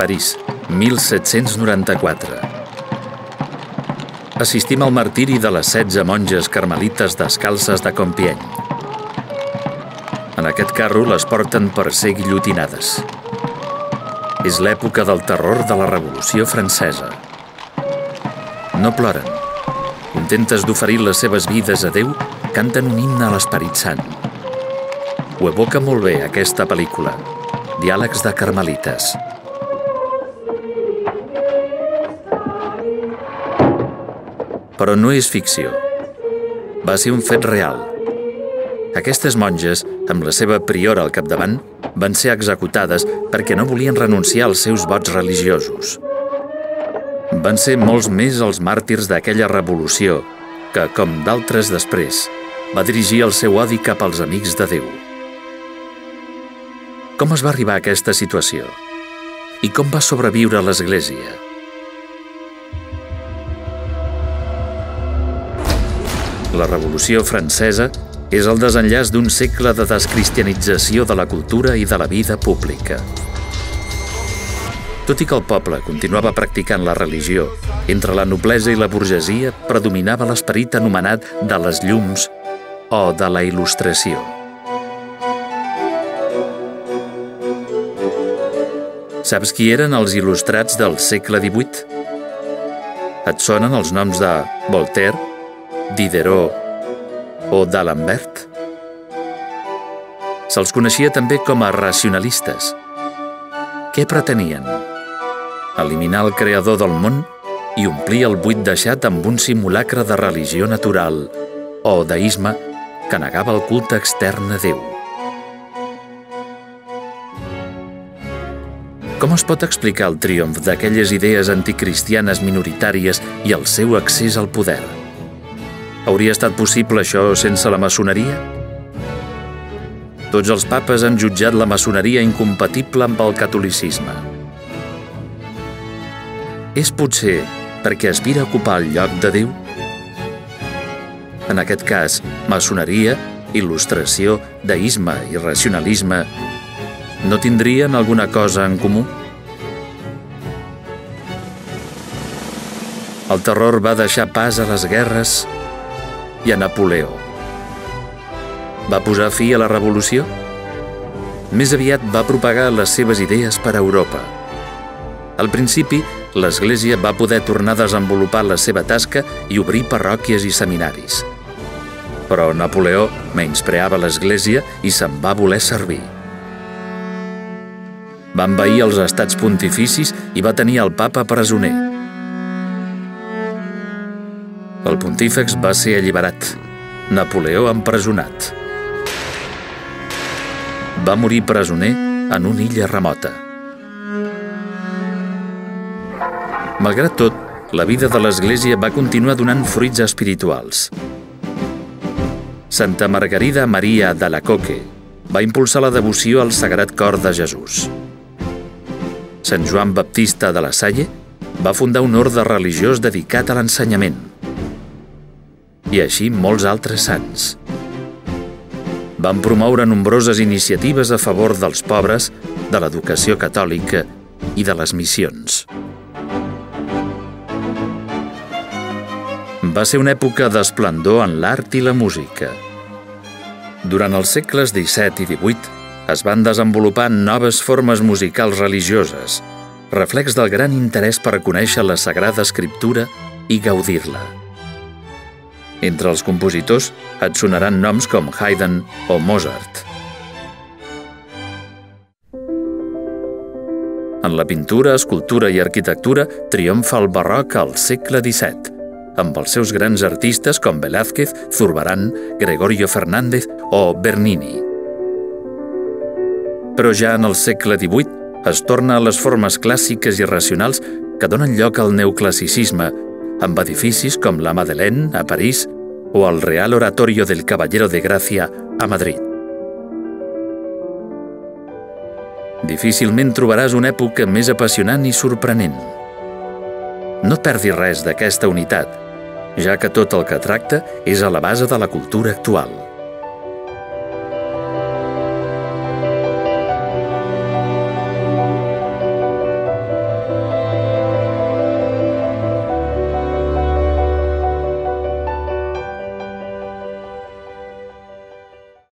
París, 1794. Assistim al martiri de les 16 monges carmelites descalces de Compiègne. En aquest carro les porten per ser guillotinades. És l'època del terror de la Revolució Francesa. No ploren. Contentes d'oferir les seves vides a Déu, canten un himne a l'Esperit Sant. Ho evoca molt bé aquesta pel·lícula, Diàlegs de Carmelites. Però no és ficció. Va ser un fet real. Aquestes monges, amb la seva priora al capdavant, van ser executades perquè no volien renunciar als seus vots religiosos. Van ser molts més els màrtirs d'aquella revolució que, com d'altres després, va dirigir el seu odi cap als amics de Déu. Com es va arribar a aquesta situació? I com va sobreviure l'Església? La Revolució Francesa és el desenllaç d'un segle de descristianització de la cultura i de la vida pública. Tot i que el poble continuava practicant la religió, entre la noblesa i la burgesia predominava l'esperit anomenat de les llums o de la il·lustració. Saps qui eren els il·lustrats del segle XVIII? Et sonen els noms de Voltaire, Diderot o d'Alembert? Se'ls coneixia també com a racionalistes. Què pretenien? Eliminar el creador del món i omplir el buit deixat amb un simulacre de religió natural o deisme que negava el culte extern a Déu. Com es pot explicar el triomf d'aquelles idees anticristianes minoritàries i el seu accés al poder? Hauria estat possible això sense la maçoneria? Tots els papes han jutjat la maçoneria incompatible amb el catolicisme. És potser perquè aspira a ocupar el lloc de Déu? En aquest cas, maçoneria, il·lustració, deisme i racionalisme no tindrien alguna cosa en comú? El terror va deixar pas a les guerres i a Napoleó. Va posar fi a la revolució? Més aviat va propagar les seves idees per Europa. Al principi, l'Església va poder tornar a desenvolupar la seva tasca i obrir parròquies i seminaris. Però Napoleó menyspreava l'Església i se'n va voler servir. Va envair els estats pontificis i va tenir el papa presoner. El pontífex va ser alliberat, Napoleó empresonat. Va morir presoner en una illa remota. Malgrat tot, la vida de l'Església va continuar donant fruits espirituals. Santa Margarida Maria d'Alacoque va impulsar la devoció al Sagrat Cor de Jesús. Sant Joan Baptista de la Salle va fundar un orde religiós dedicat a l'ensenyament. I així molts altres sants. Van promoure nombroses iniciatives a favor dels pobres, de l'educació catòlica i de les missions. Va ser una època d'esplendor en l'art i la música. Durant els segles XVII i XVIII es van desenvolupar noves formes musicals religioses, reflex del gran interès per conèixer la Sagrada Escriptura i gaudir-la. Entre els compositors et sonaran noms com Haydn o Mozart. En la pintura, escultura i arquitectura triomfa el barroc al segle XVII, amb els seus grans artistes com Velázquez, Zurbarán, Gregorio Fernández o Bernini. Però ja en el segle XVIII es torna a les formes clàssiques i racionals que donen lloc al neoclassicisme, amb edificis com la Madeleine a París o el Real Oratorio del Caballero de Gracia a Madrid. Difícilment trobaràs una època més apassionant i sorprenent. No et perdis res d'aquesta unitat, ja que tot el que tracta és a la base de la cultura actual.